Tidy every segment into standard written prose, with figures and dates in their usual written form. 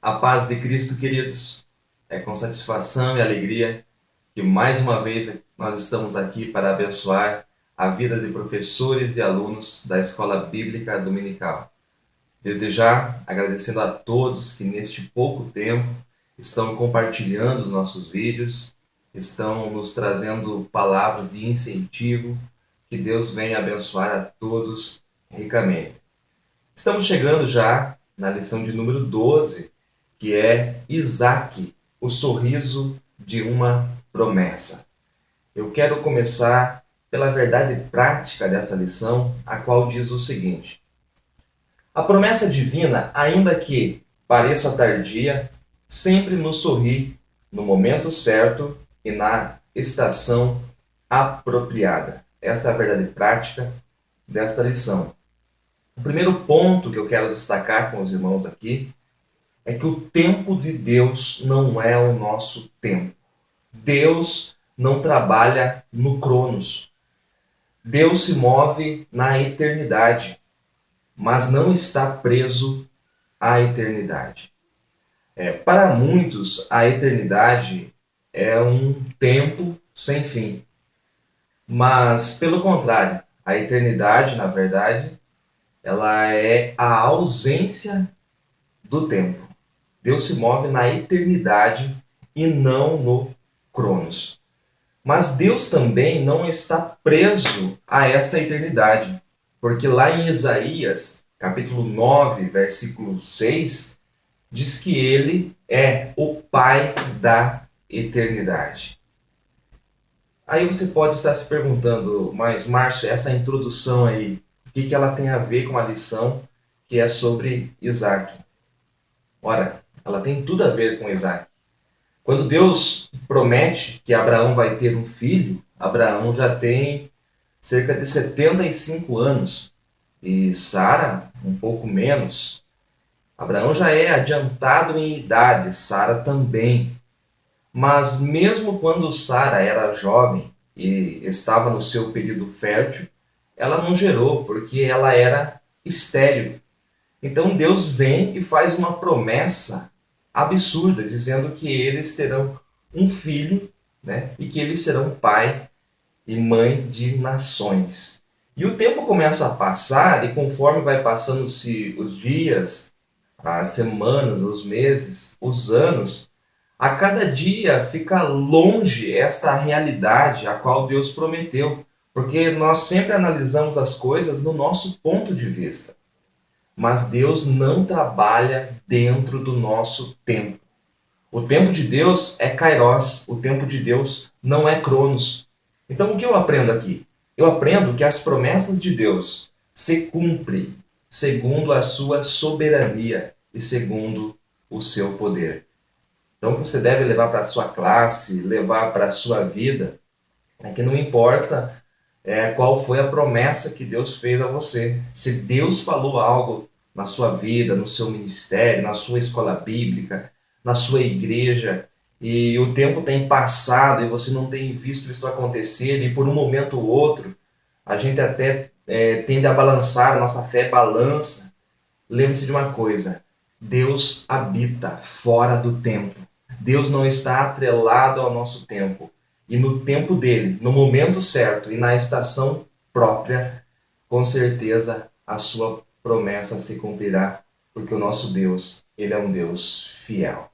A paz de Cristo, queridos. É com satisfação e alegria que mais uma vez nós estamos aqui para abençoar a vida de professores e alunos da Escola Bíblica Dominical. Desde já, agradecendo a todos que neste pouco tempo estão compartilhando os nossos vídeos, estão nos trazendo palavras de incentivo, que Deus venha abençoar a todos ricamente. Estamos chegando já na lição de número 12, que é Isaque, o sorriso de uma promessa. Eu quero começar pela verdade prática dessa lição, a qual diz o seguinte: a promessa divina, ainda que pareça tardia, sempre nos sorri no momento certo e na estação apropriada. Essa é a verdade prática desta lição. O primeiro ponto que eu quero destacar com os irmãos aqui é que o tempo de Deus não é o nosso tempo. Deus não trabalha no Cronos. Deus se move na eternidade, mas não está preso à eternidade. Para muitos, a eternidade é um tempo sem fim. Mas, pelo contrário, a eternidade, na verdade, ela é a ausência do tempo. Deus se move na eternidade e não no Cronos. Mas Deus também não está preso a esta eternidade, porque lá em Isaías, capítulo 9, versículo 6, diz que ele é o Pai da eternidade. Aí você pode estar se perguntando, mas Márcio, essa introdução aí, o que ela tem a ver com a lição que é sobre Isaque? Ora, ela tem tudo a ver com Isaque. Quando Deus promete que Abraão vai ter um filho, Abraão já tem cerca de 75 anos e Sara um pouco menos. Abraão já é adiantado em idade, Sara também. Mas mesmo quando Sara era jovem e estava no seu período fértil, ela não gerou porque ela era estéril. Então Deus vem e faz uma promessa absurda, dizendo que eles terão um filho, né? E que eles serão pai e mãe de nações. E o tempo começa a passar, e conforme vai passando-se os dias, as semanas, os meses, os anos, a cada dia fica longe esta realidade a qual Deus prometeu, porque nós sempre analisamos as coisas no nosso ponto de vista. Mas Deus não trabalha dentro do nosso tempo. O tempo de Deus é Kairos, o tempo de Deus não é Cronos. Então o que eu aprendo aqui? Eu aprendo que as promessas de Deus se cumprem segundo a sua soberania e segundo o seu poder. Então você deve levar para a sua classe, levar para a sua vida, é que não importa qual foi a promessa que Deus fez a você. Se Deus falou algo na sua vida, no seu ministério, na sua escola bíblica, na sua igreja, e o tempo tem passado e você não tem visto isso acontecer, e por um momento ou outro, a gente até tende a balançar, a nossa fé balança. Lembre-se de uma coisa: Deus habita fora do tempo. Deus não está atrelado ao nosso tempo. E no tempo dele, no momento certo e na estação própria, com certeza a sua promessa se cumprirá, porque o nosso Deus, ele é um Deus fiel.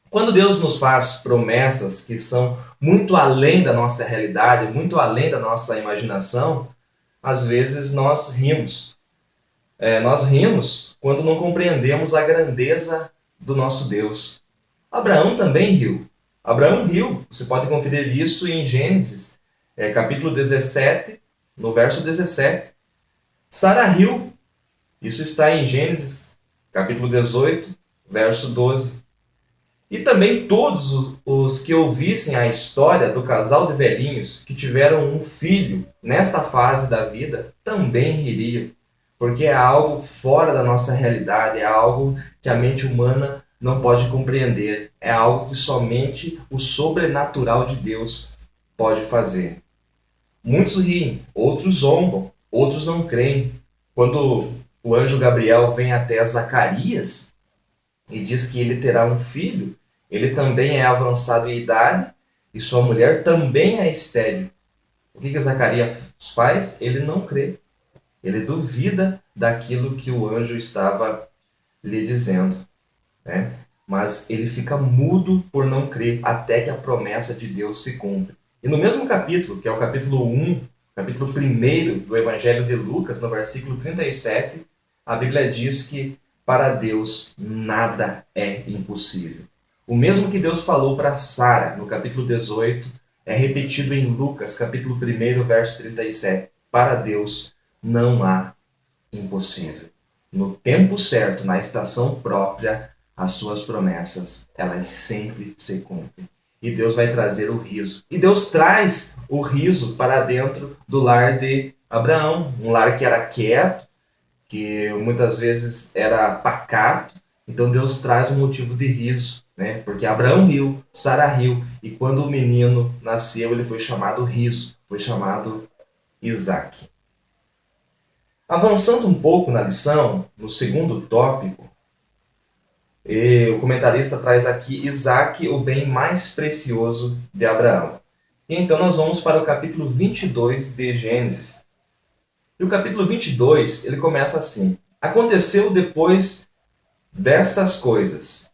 Quando Deus nos faz promessas que são muito além da nossa realidade, muito além da nossa imaginação, às vezes nós rimos. Nós rimos quando não compreendemos a grandeza do nosso Deus. Abraão também riu. Abraão riu. Você pode conferir isso em Gênesis, capítulo 17, no verso 17. Sara riu. Isso está em Gênesis, capítulo 18, verso 12. E também todos os que ouvissem a história do casal de velhinhos que tiveram um filho nesta fase da vida também ririam, porque é algo fora da nossa realidade, é algo que a mente humana não pode compreender, é algo que somente o sobrenatural de Deus pode fazer. Muitos riem, outros zombam, outros não creem. Quando o anjo Gabriel vem até Zacarias e diz que ele terá um filho, ele também é avançado em idade e sua mulher também é estéril. O que Zacarias faz? Ele não crê. Ele duvida daquilo que o anjo estava lhe dizendo, né? Mas ele fica mudo por não crer até que a promessa de Deus se cumpra. E no mesmo capítulo, que é o capítulo 1, capítulo 1 do Evangelho de Lucas, no versículo 37, a Bíblia diz que para Deus nada é impossível. O mesmo que Deus falou para Sara no capítulo 18 é repetido em Lucas, capítulo 1, verso 37. Para Deus não há impossível. No tempo certo, na estação própria, as suas promessas, elas sempre se cumprem. E Deus vai trazer o riso. E Deus traz o riso para dentro do lar de Abraão. Um lar que era quieto, que muitas vezes era pacato. Então Deus traz um motivo de riso, né? Porque Abraão riu, Sara riu. E quando o menino nasceu, ele foi chamado Riso. Foi chamado Isaque. Avançando um pouco na lição, no segundo tópico, o comentarista traz aqui Isaque, o bem mais precioso de Abraão. E então nós vamos para o capítulo 22 de Gênesis. E o capítulo 22, ele começa assim: Aconteceu depois destas coisas.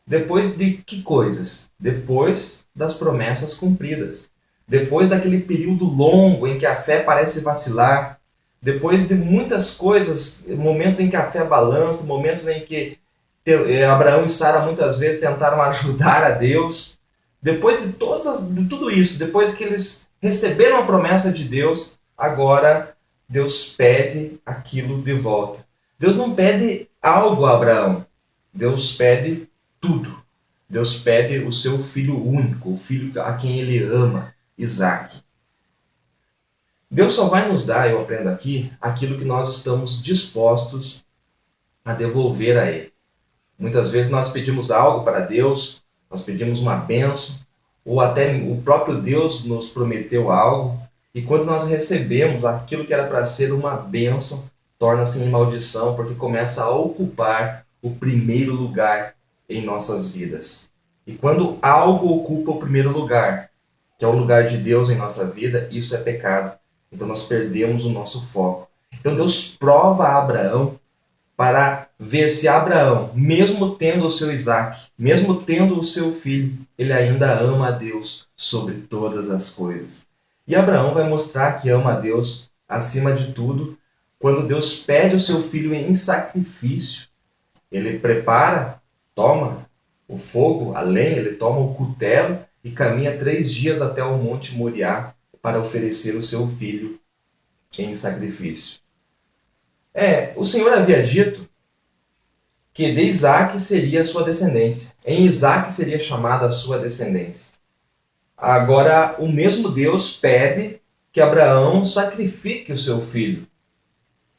Depois de que coisas? Depois das promessas cumpridas. Depois daquele período longo em que a fé parece vacilar. Depois de muitas coisas, momentos em que a fé balança, momentos em que Abraão e Sara muitas vezes tentaram ajudar a Deus. Depois de tudo isso, depois que eles receberam a promessa de Deus, agora Deus pede aquilo de volta. Deus não pede algo a Abraão, Deus pede tudo. Deus pede o seu filho único, o filho a quem ele ama, Isaque. Deus só vai nos dar, eu aprendo aqui, aquilo que nós estamos dispostos a devolver a Ele. Muitas vezes nós pedimos algo para Deus, nós pedimos uma bênção, ou até o próprio Deus nos prometeu algo, e quando nós recebemos aquilo que era para ser uma bênção, torna-se em maldição, porque começa a ocupar o primeiro lugar em nossas vidas. E quando algo ocupa o primeiro lugar, que é o lugar de Deus em nossa vida, isso é pecado. Então nós perdemos o nosso foco. Então Deus prova a Abraão para ver se Abraão, mesmo tendo o seu Isaque, mesmo tendo o seu filho, ele ainda ama a Deus sobre todas as coisas. E Abraão vai mostrar que ama a Deus acima de tudo quando Deus pede o seu filho em sacrifício. Ele prepara, toma o fogo, a lenha, ele toma o cutelo e caminha 3 dias até o Monte Moriá para oferecer o seu filho em sacrifício. O Senhor havia dito que de Isaque seria a sua descendência. Em Isaque seria chamada a sua descendência. Agora, o mesmo Deus pede que Abraão sacrifique o seu filho.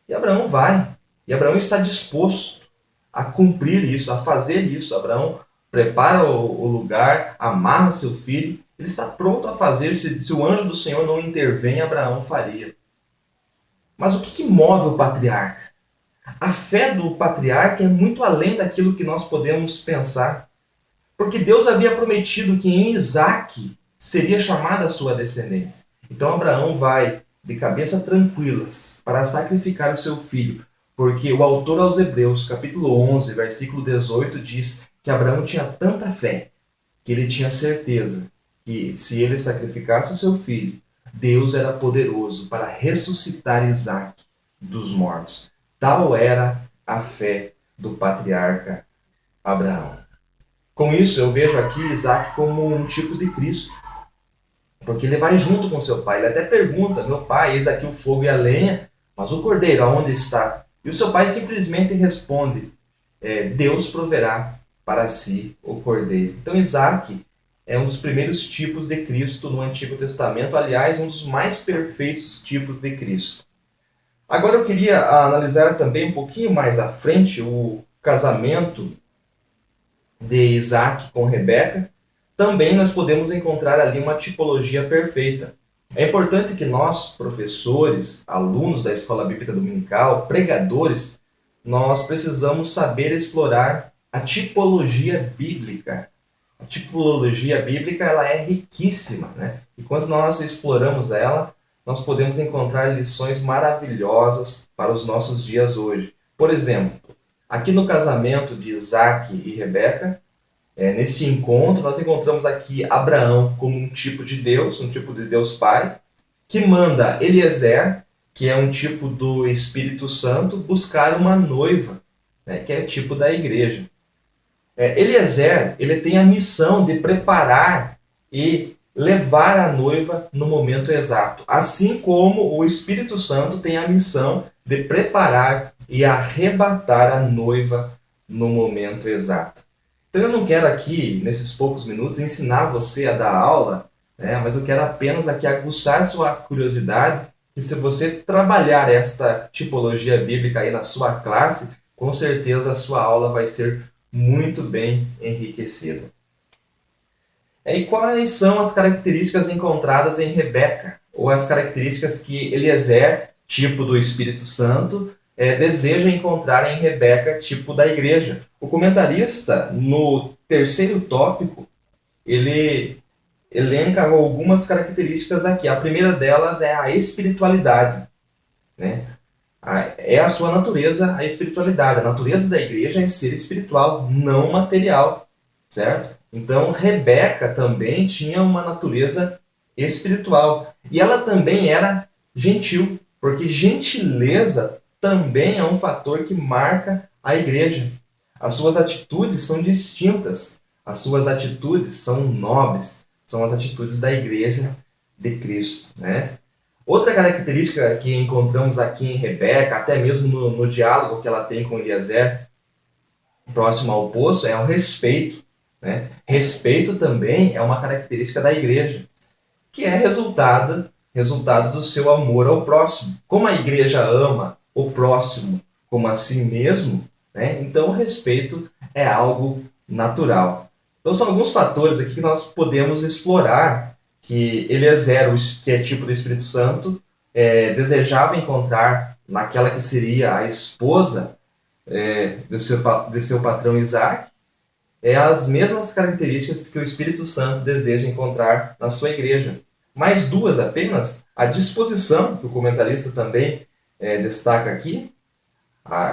E Abraão vai. E Abraão está disposto a cumprir isso, a fazer isso. Abraão prepara o lugar, amarra seu filho. Ele está pronto a fazer. Se o anjo do Senhor não intervém, Abraão faria. Mas o que move o patriarca? A fé do patriarca é muito além daquilo que nós podemos pensar. Porque Deus havia prometido que em Isaque seria chamada a sua descendência. Então Abraão vai de cabeça tranquilas para sacrificar o seu filho. Porque o autor aos Hebreus, capítulo 11, versículo 18, diz que Abraão tinha tanta fé que ele tinha certeza que se ele sacrificasse o seu filho, Deus era poderoso para ressuscitar Isaque dos mortos. Tal era a fé do patriarca Abraão. Com isso, eu vejo aqui Isaque como um tipo de Cristo. Porque ele vai junto com seu pai. Ele até pergunta: meu pai, eis aqui o fogo e a lenha, mas o cordeiro, aonde está? E o seu pai simplesmente responde: Deus proverá para si o cordeiro. Então Isaque é um dos primeiros tipos de Cristo no Antigo Testamento. Aliás, um dos mais perfeitos tipos de Cristo. Agora eu queria analisar também um pouquinho mais à frente o casamento de Isaque com Rebeca. Também nós podemos encontrar ali uma tipologia perfeita. É importante que nós, professores, alunos da Escola Bíblica Dominical, pregadores, nós precisamos saber explorar a tipologia bíblica. A tipologia bíblica ela é riquíssima, né? E quando nós exploramos ela, nós podemos encontrar lições maravilhosas para os nossos dias hoje. Por exemplo, aqui no casamento de Isaac e Rebeca, neste encontro, nós encontramos aqui Abraão como um tipo de Deus Pai, que manda Eliezer, que é um tipo do Espírito Santo, buscar uma noiva, né, que é o tipo da igreja. Eliezer, ele tem a missão de preparar e levar a noiva no momento exato, assim como o Espírito Santo tem a missão de preparar e arrebatar a noiva no momento exato. Então eu não quero aqui, nesses poucos minutos, ensinar você a dar aula, né, mas eu quero apenas aqui aguçar sua curiosidade, que se você trabalhar esta tipologia bíblica aí na sua classe, com certeza a sua aula vai ser muito bem enriquecida. E quais são as características encontradas em Rebeca? Ou as características que Eliezer, tipo do Espírito Santo, deseja encontrar em Rebeca, tipo da igreja? O comentarista, no terceiro tópico, ele elenca algumas características aqui. A primeira delas é a espiritualidade, né? É a sua natureza, a espiritualidade. A natureza da igreja é ser espiritual, não material, certo? Então, Rebeca também tinha uma natureza espiritual. E ela também era gentil, porque gentileza também é um fator que marca a igreja. As suas atitudes são distintas, as suas atitudes são nobres, são as atitudes da igreja de Cristo, né? Outra característica que encontramos aqui em Rebeca, até mesmo no diálogo que ela tem com Eliezer, próximo ao poço, é o respeito, né? Respeito também é uma característica da igreja, que é resultado do seu amor ao próximo. Como a igreja ama o próximo como a si mesmo, né? Então o respeito é algo natural. Então são alguns fatores aqui que nós podemos explorar que Eliezer, que é tipo do Espírito Santo, desejava encontrar naquela que seria a esposa de seu patrão Isaac, as mesmas características que o Espírito Santo deseja encontrar na sua igreja. Mais duas apenas, a disposição, que o comentarista também destaca aqui,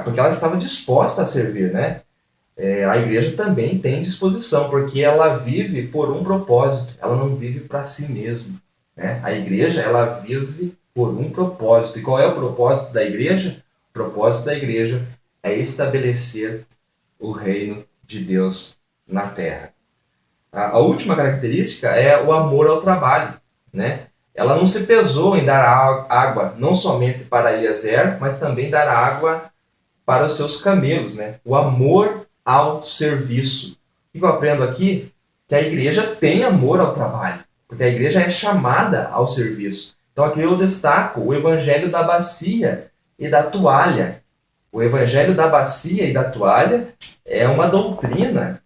porque ela estava disposta a servir, né? A igreja também tem disposição, porque ela vive por um propósito, ela não vive para si mesma, né? A igreja, ela vive por um propósito. E qual é o propósito da igreja? O propósito da igreja é estabelecer o reino de Deus na terra. A última característica é o amor ao trabalho, né? Ela não se pesou em dar água não somente para Eliezer, mas também dar água para os seus camelos, né? O amor ao serviço. O que eu aprendo aqui? Que a igreja tem amor ao trabalho, porque a igreja é chamada ao serviço. Então aqui eu destaco o evangelho da bacia e da toalha. O evangelho da bacia e da toalha é uma doutrina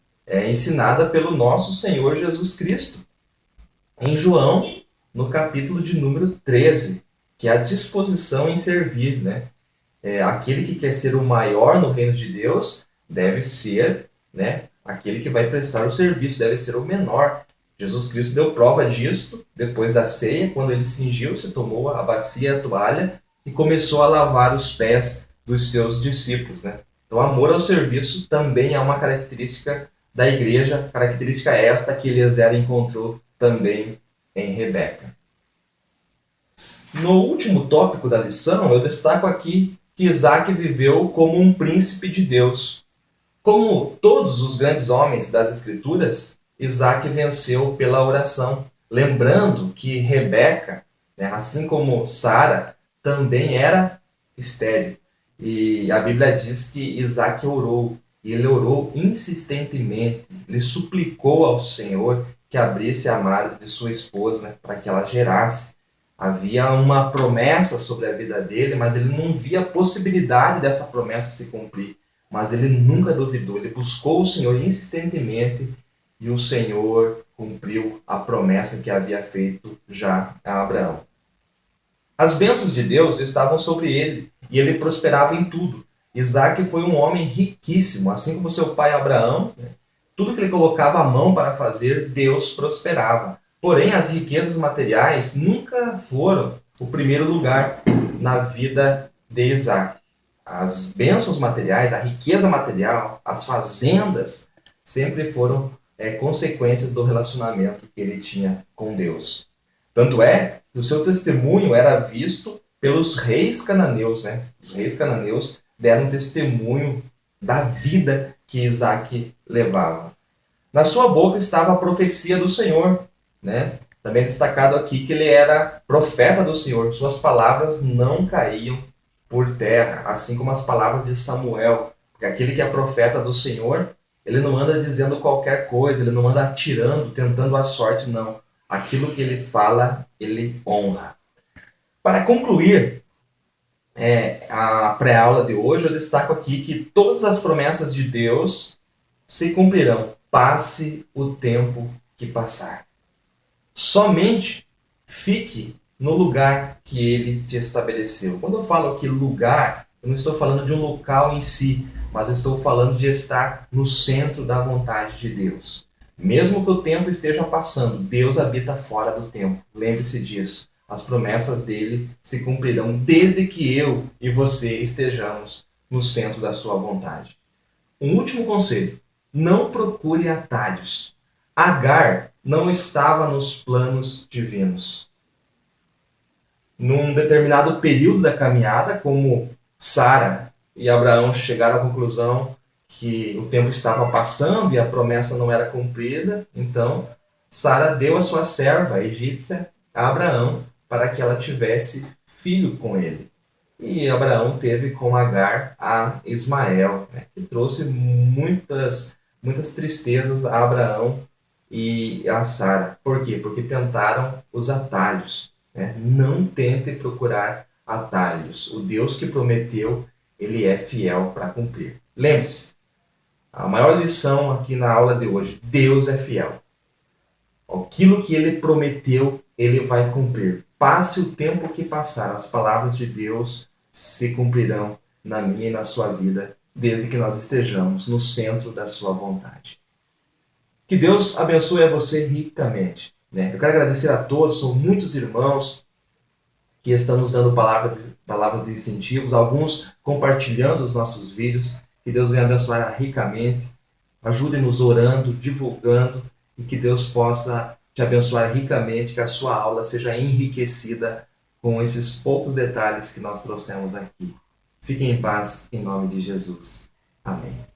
ensinada pelo nosso Senhor Jesus Cristo. Em João, no capítulo de número 13, que é a disposição em servir, né? Aquele que quer ser o maior no reino de Deus deve ser, né, aquele que vai prestar o serviço, deve ser o menor. Jesus Cristo deu prova disso depois da ceia, quando ele cingiu-se, tomou a bacia e a toalha e começou a lavar os pés dos seus discípulos, né? Então, amor ao serviço também é uma característica da igreja, característica esta que Eliezer encontrou também em Rebeca. No último tópico da lição, eu destaco aqui que Isaac viveu como um príncipe de Deus. Como todos os grandes homens das Escrituras, Isaac venceu pela oração, lembrando que Rebeca, né, assim como Sara, também era estéril. E a Bíblia diz que Isaac orou, e ele orou insistentemente, ele suplicou ao Senhor que abrisse a madre de sua esposa, né, para que ela gerasse. Havia uma promessa sobre a vida dele, mas ele não via a possibilidade dessa promessa se cumprir. Mas ele nunca duvidou, ele buscou o Senhor insistentemente e o Senhor cumpriu a promessa que havia feito já a Abraão. As bênçãos de Deus estavam sobre ele e ele prosperava em tudo. Isaac foi um homem riquíssimo, assim como seu pai Abraão, né? Tudo que ele colocava a mão para fazer, Deus prosperava. Porém, as riquezas materiais nunca foram o primeiro lugar na vida de Isaac. As bênçãos materiais, a riqueza material, as fazendas, sempre foram consequências do relacionamento que ele tinha com Deus. Tanto é que o seu testemunho era visto pelos reis cananeus, né? Os reis cananeus deram testemunho da vida que Isaac levava. Na sua boca estava a profecia do Senhor, né? Também é destacado aqui que ele era profeta do Senhor. Suas palavras não caíam por terra, assim como as palavras de Samuel. Porque aquele que é profeta do Senhor, ele não anda dizendo qualquer coisa, ele não anda atirando, tentando a sorte, não. Aquilo que ele fala, ele honra. Para concluir a pré-aula de hoje, eu destaco aqui que todas as promessas de Deus se cumprirão, passe o tempo que passar. Somente fique no lugar que ele te estabeleceu. Quando eu falo aqui lugar, eu não estou falando de um local em si, mas eu estou falando de estar no centro da vontade de Deus. Mesmo que o tempo esteja passando, Deus habita fora do tempo. Lembre-se disso. As promessas dele se cumprirão desde que eu e você estejamos no centro da sua vontade. Um último conselho: não procure atalhos. Agar não estava nos planos divinos. Num determinado período da caminhada, como Sara e Abraão chegaram à conclusão que o tempo estava passando e a promessa não era cumprida, então Sara deu a sua serva egípcia a Abraão para que ela tivesse filho com ele. E Abraão teve com Agar a Ismael, né, que trouxe muitas tristezas a Abraão e a Sara. Por quê? Porque tentaram os atalhos. Né? Não tente procurar atalhos. O Deus que prometeu, ele é fiel para cumprir. Lembre-se, a maior lição aqui na aula de hoje: Deus é fiel. Aquilo que ele prometeu, ele vai cumprir. Passe o tempo que passar, as palavras de Deus se cumprirão na minha e na sua vida, desde que nós estejamos no centro da sua vontade. Que Deus abençoe a você ricamente. Né? Eu quero agradecer a todos, são muitos irmãos que estão nos dando palavras de incentivos, alguns compartilhando os nossos vídeos. Que Deus venha abençoar ricamente. Ajude-nos orando, divulgando, e que Deus possa te abençoar ricamente, que a sua aula seja enriquecida com esses poucos detalhes que nós trouxemos aqui. Fiquem em paz, em nome de Jesus. Amém.